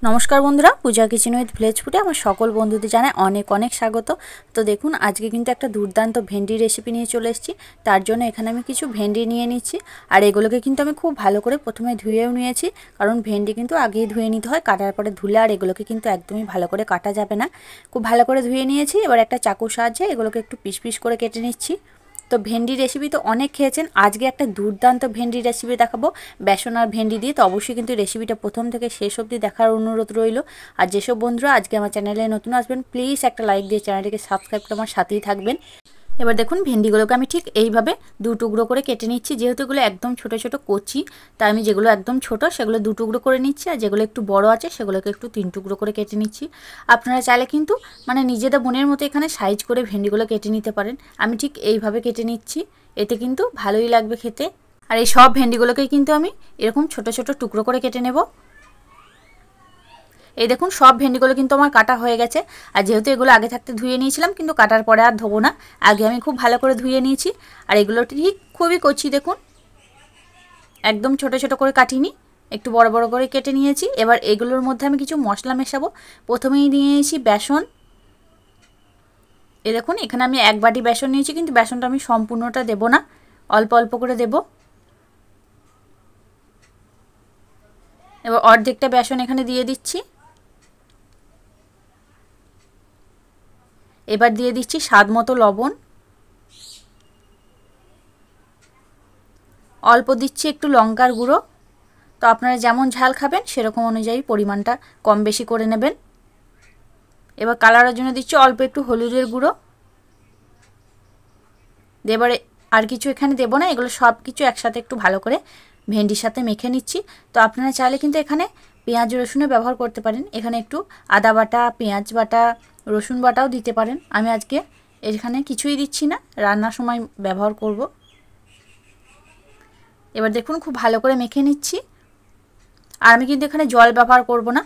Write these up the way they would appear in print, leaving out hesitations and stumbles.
নমস্কার বন্ধুরা, পূজা kitchen with village ফুডে আমার সকল বন্ধুদের জানাই অনেক অনেক স্বাগত। তো দেখুন, আজকে কিন্তু একটা দুর্দান্ত ভেন্ডি রেসিপি নিয়ে চলে এসেছি। তার জন্য এখানে আমি কিছু ভেন্ডি নিয়ে নিচ্ছি, আর এগুলোকে কিন্তু আমি খুব ভালো করে প্রথমে ধুয়েও নিয়েছি, কারণ ভেন্ডি কিন্তু আগেই ধুয়ে নিতে হয়, কাটার পরে ধুলে আর এগুলোকে কিন্তু একদমই ভালো করে কাটা যাবে না। খুব ভালো করে ধুয়ে নিয়েছি। এবার একটা চাকুর সাহায্যে এগুলোকে একটু পিস পিস করে কেটে নিচ্ছি। তো ভেন্ডি রেসিপি তো অনেক খেয়েছেন, আজকে একটা দুর্দান্ত ভেন্ডি রেসিপি দেখাবো বেসন আর ভেন্ডি দিয়ে। তো অবশ্যই কিন্তু রেসিপিটা প্রথম থেকে শেষ অবধি দেখার অনুরোধ রইল। আর যেসব বন্ধুরা আজকে আমার চ্যানেলে নতুন আসবেন, প্লিজ একটা লাইক দিয়ে চ্যানেলটিকে সাবস্ক্রাইব করে আমার সাথেই থাকবেন। এবার দেখুন, ভেন্ডিগুলোকে আমি ঠিক এইভাবে দু টুকরো করে কেটে নিচ্ছি। যেহেতু এগুলো একদম ছোট ছোট কচি, তাই আমি যেগুলো একদম ছোট সেগুলো দু টুকরো করে নিচ্ছি, আর যেগুলো একটু বড় আছে সেগুলোকে একটু তিন টুকরো করে কেটে নিচ্ছি। আপনারা চাইলে কিন্তু নিজেদের মনের মতো এখানে সাইজ করে ভেন্ডিগুলো কেটে নিতে পারেন। আমি ঠিক এইভাবে কেটে নিচ্ছি, এতে কিন্তু ভালোই লাগবে খেতে। আর এই সব ভেন্ডিগুলোকেই কিন্তু আমি এরকম ছোট ছোট টুকরো করে কেটে নেব। এই দেখুন, সব ভেন্ডিগুলো কিন্তু আমার কাটা হয়ে গেছে। আর যেহেতু এগুলো আগে থাকতে ধুয়ে নিয়েছিলাম, কিন্তু কাটার পরে আর ধোবো না, আগে আমি খুব ভালো করে ধুয়ে নিয়েছি। আর এগুলো ঠিক খুবই কচি, দেখুন একদম ছোট ছোট করে কাটিনি, একটু বড় বড় করে কেটে নিয়েছি। এবার এগুলোর মধ্যে আমি কিছু মশলা মেশাবো। প্রথমেই দিয়ে নিয়েছি বেসন। এই দেখুন, এখানে আমি এক বাটি বেসন নিয়েছি, কিন্তু বেসনটা আমি সম্পূর্ণটা দেব না, অল্প অল্প করে দেব। এবার অর্ধেকটা বেসন এখানে দিয়ে দিচ্ছি। এবার দিয়ে দিচ্ছি স্বাদ মতো লবণ। অল্প দিচ্ছি একটু লঙ্কার গুঁড়ো। তো আপনারা যেমন ঝাল খাবেন সেরকম অনুযায়ী পরিমাণটা কম বেশি করে নেবেন। এবার কালারের জন্য দিচ্ছি অল্প একটু হলুদের গুঁড়ো। এবারে আর কিছু এখানে দেবো না, এগুলো সব কিছু একসাথে একটু ভালো করে ভেন্ডির সাথে মেখে নিচ্ছি। তো আপনারা চাইলে কিন্তু এখানে পেঁয়াজ রসুনের ব্যবহার করতে পারেন, এখানে একটু আদা বাটা, পেঁয়াজ বাটা, রসুন বাটাও দিতে পারেন। আমি আজকে এখানে কিছুই দিচ্ছি না, রান্নার সময় ব্যবহার করব। এবার দেখুন, খুব ভালো করে মেখে নিচ্ছি। আর আমি কিন্তু এখানে জল ব্যবহার করব না,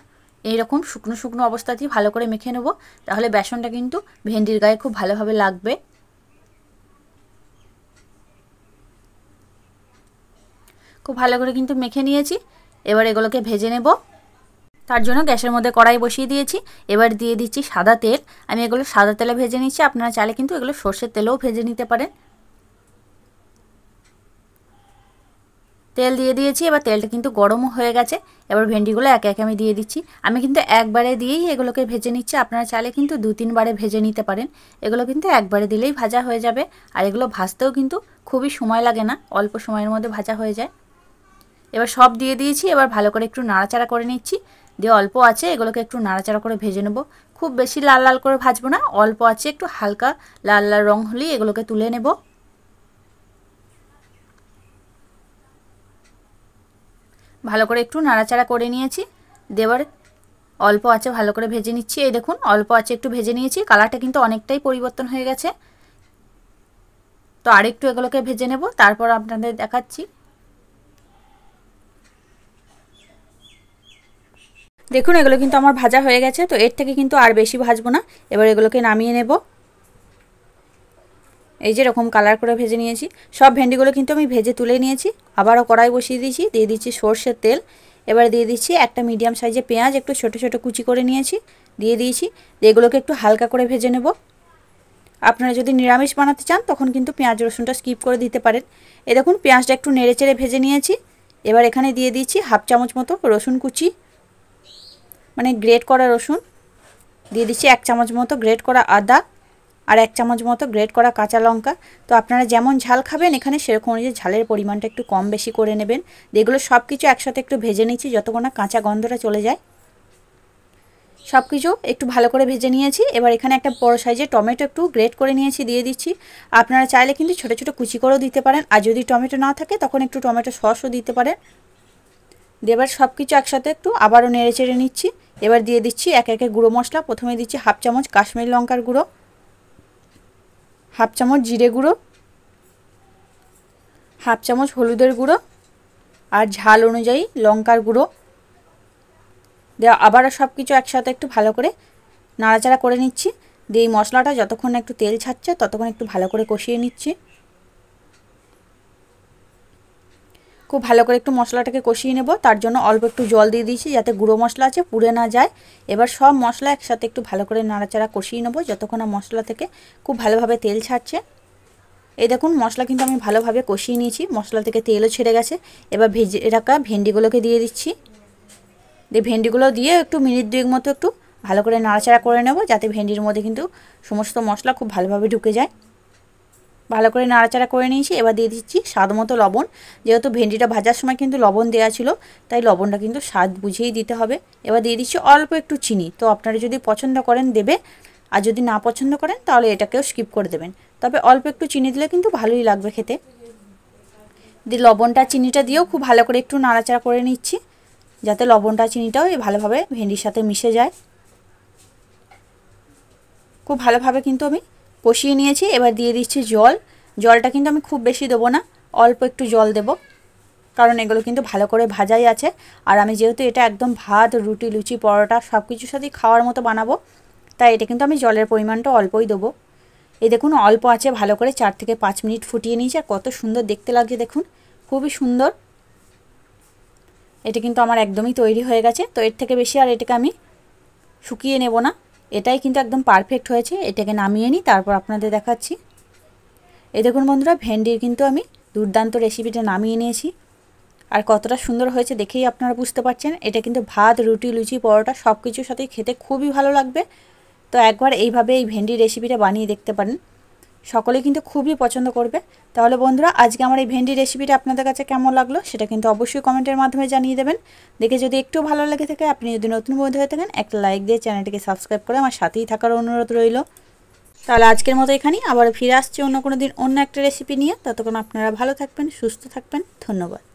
এইরকম শুকনো শুকনো অবস্থাতেই ভালো করে মেখে নেব, তাহলে বেসনটা কিন্তু ভেন্ডির গায়ে খুব ভালোভাবে লাগবে। খুব ভালো করে কিন্তু মেখে নিয়েছি। এবার এগুলোকে ভেজে নেব। তার জন্য গ্যাসের মধ্যে কড়াই বসিয়ে দিয়েছি। এবার দিয়ে দিচ্ছি সাদা তেল। আমি এগুলো সাদা তেলে ভেজে নিচ্ছি, আপনারা চাইলে কিন্তু এগুলো সর্ষের তেলেও ভেজে নিতে পারেন। তেল দিয়ে দিয়েছি, এবার তেলটা কিন্তু গরমও হয়ে গেছে। এবার ভেন্ডিগুলো একে একে আমি দিয়ে দিচ্ছি। আমি কিন্তু একবারে দিয়েই এগুলোকে ভেজে নিচ্ছি, আপনারা চাইলে কিন্তু দু তিনবারে ভেজে নিতে পারেন। এগুলো কিন্তু একবারে দিলেই ভাজা হয়ে যাবে। আর এগুলো ভাজতেও কিন্তু খুবই সময় লাগে না, অল্প সময়ের মধ্যে ভাজা হয়ে যায়। এবার সব দিয়ে দিয়েছি। এবার ভালো করে একটু নাড়াচাড়া করে নিচ্ছি। দিয়ে অল্প আছে এগুলোকে একটু নাড়াচাড়া করে ভেজে নেব। খুব বেশি লাল লাল করে ভাজবো না, অল্প আছে একটু হালকা লাল লাল রং হলেই এগুলোকে তুলে নেব। ভালো করে একটু নাড়াচাড়া করে নিয়েছি। দেবার অল্প আছে ভালো করে ভেজে নিচ্ছি। এই দেখুন, অল্প আছে একটু ভেজে নিয়েছি, কালারটা কিন্তু অনেকটাই পরিবর্তন হয়ে গেছে। তো আরেকটু এগুলোকে ভেজে নেব, তারপর আপনাদের দেখাচ্ছি। দেখুন, এগুলো কিন্তু আমার ভাজা হয়ে গেছে। তো এর থেকে কিন্তু আর বেশি ভাজবো না, এবার এগুলোকে নামিয়ে নেব। এই যে এরকম কালার করে ভেজে নিয়েছি। সব ভেন্ডিগুলো কিন্তু আমি ভেজে তুলে নিয়েছি। আবারও কড়াই বসিয়ে দিয়েছি, দিয়ে দিচ্ছি সর্ষের তেল। এবার দিয়ে দিচ্ছি একটা মিডিয়াম সাইজে পেঁয়াজ, একটু ছোট ছোট কুচি করে নিয়েছি, দিয়ে দিয়েছি। এগুলোকে একটু হালকা করে ভেজে নেব। আপনারা যদি নিরামিষ বানাতে চান তখন কিন্তু পেঁয়াজ রসুনটা স্কিপ করে দিতে পারেন। এ দেখুন, পেঁয়াজটা একটু নেড়ে চেড়ে ভেজে নিয়েছি। এবার এখানে দিয়ে দিচ্ছি হাফ চামচ মতো রসুন কুচি, গ্রেট করা রসুন। দিয়ে দিচ্ছি এক চামচ মতো গ্রেট করা আদা, আর এক চামচ মতো গ্রেট করা কাঁচা লঙ্কা। তো আপনারা যেমন ঝাল খাবেন এখানে সেরকম অনুযায়ী ঝালের পরিমাণটা একটু কম বেশি করে নেবেন। এগুলো সব কিছু একসাথে একটু ভেজে নিচ্ছি, যতক্ষণ না কাঁচা গন্ধটা চলে যায়। সব কিছু একটু ভালো করে ভেজে নিয়েছি। এবার এখানে একটা বড় সাইজের টমেটো একটু গ্রেট করে নিয়েছি, দিয়ে দিচ্ছি। আপনারা চাইলে কিন্তু ছোটো ছোটো কুচি করেও দিতে পারেন, আর যদি টমেটো না থাকে তখন একটু টমেটো সসও দিতে পারেন। এবার সব কিছু একসাথে একটু আবারও নেড়ে চেড়ে নিচ্ছি। এবার দিয়ে দিচ্ছি একে একে গুঁড়ো মশলা। প্রথমে দিচ্ছি হাফ চামচ কাশ্মীরি লঙ্কার গুঁড়ো, হাফ চামচ জিরে গুঁড়ো, হাফ চামচ হলুদের গুঁড়ো, আর ঝাল অনুযায়ী লঙ্কার গুঁড়ো দেওয়া। আবারও সব কিছু একসাথে একটু ভালো করে নাড়াচাড়া করে নিচ্ছি। দিয়ে এই মশলাটা যতক্ষণ না একটু তেল ছাড়ছে ততক্ষণ একটু ভালো করে কষিয়ে নিচ্ছি। খুব ভালো করে একটু মশলাটাকে কষিয়ে নেব। তার জন্য অল্প একটু জল দিয়ে দিয়েছি যাতে গুঁড়ো মশলা আছে পুড়ে না যায়। এবার সব মশলা একসাথে একটু ভালো করে নাড়াচাড়া কষিয়ে নেব যতক্ষণ না মশলা থেকে খুব ভালোভাবে তেল ছাড়ছে। এই দেখুন মশলা কিন্তু আমি ভালোভাবে কষিয়ে নিয়েছি, মশলা থেকে তেলও ছেড়ে গেছে। এবার ভেজে রাখা ভেন্ডিগুলোকে দিয়ে দিচ্ছি। দিয়ে ভেন্ডিগুলো দিয়ে একটু মিনিট দুয়েক মতো একটু ভালো করে নাড়াচাড়া করে নেব যাতে ভেন্ডির মধ্যে কিন্তু সমস্ত মশলা খুব ভালোভাবে ঢুকে যায়। ভালো করে নাড়াচাড়া করে নিয়েছি। এবার দিয়ে দিচ্ছি স্বাদ মতো লবণ। যেহেতু ভেন্ডিটা ভাজার সময় কিন্তু লবণ দেওয়া ছিল, তাই লবণটা কিন্তু স্বাদ বুঝেই দিতে হবে। এবার দিয়ে দিচ্ছি অল্প একটু চিনি। তো আপনারা যদি পছন্দ করেন দেবে, আর যদি না পছন্দ করেন তাহলে এটাকেও স্কিপ করে দেবেন। তবে অল্প একটু চিনি দিলে কিন্তু ভালোই লাগবে খেতে। দিয়ে লবণটা চিনিটা দিয়েও খুব ভালো করে একটু নাড়াচাড়া করে নিচ্ছি যাতে লবণটা চিনিটাও ভালোভাবে ভেন্ডির সাথে মিশে যায়। খুব ভালোভাবে কিন্তু আমি কষিয়ে নিয়েছি। এবার দিয়ে দিচ্ছি জল। জলটা কিন্তু আমি খুব বেশি দেবো না, অল্প একটু জল দেব, কারণ এগুলো কিন্তু ভালো করে ভাজাই আছে। আর আমি যেহেতু এটা একদম ভাত, রুটি, লুচি, পরোটা সব কিছুর সাথেই খাওয়ার মতো বানাবো, তাই এটা কিন্তু আমি জলের পরিমাণটা অল্পই দেবো। এই দেখুন অল্প আছে ভালো করে 4 থেকে 5 মিনিট ফুটিয়ে নিয়েছি। আর কত সুন্দর দেখতে লাগছে দেখুন, খুবই সুন্দর। এটা কিন্তু আমার একদমই তৈরি হয়ে গেছে। তো এর থেকে বেশি আর এটাকে আমি শুকিয়ে নেব না, এটাই কিন্তু একদম পারফেক্ট হয়েছে। এটাকে নামিয়ে নিই, তারপর আপনাদের দেখাচ্ছি। এই দেখুন বন্ধুরা, ভেন্ডির কিন্তু আমি দুর্দান্ত রেসিপিটা নামিয়ে নিয়েছি। আর কতটা সুন্দর হয়েছে দেখেই আপনারা বুঝতে পারছেন। এটা কিন্তু ভাত, রুটি, লুচি, পরোটা সব কিছুর সাথেই খেতে খুবই ভালো লাগবে। তো একবার এইভাবে এই ভেন্ডির রেসিপিটা বানিয়ে দেখতে পারেন, সকলেই কিন্তু খুবই পছন্দ করবে। তাহলে বন্ধুরা, আজকে আমার এই ভেন্ডি রেসিপিটা আপনাদের কাছে কেমন লাগলো সেটা কিন্তু অবশ্যই কমেন্টের মাধ্যমে জানিয়ে দেবেন। দেখে যদি একটু ভালো লেগে থাকে, আপনি যদি নতুন বন্ধু হয়ে থাকেন, একটা লাইক দিয়ে চ্যানেলটিকে সাবস্ক্রাইব করে আমার সাথেই থাকার অনুরোধ রইল। তাহলে আজকের মতো এখানেই, আবার ফিরে আসছি অন্য কোনো দিন অন্য একটা রেসিপি নিয়ে। ততক্ষণ আপনারা ভালো থাকবেন, সুস্থ থাকবেন। ধন্যবাদ।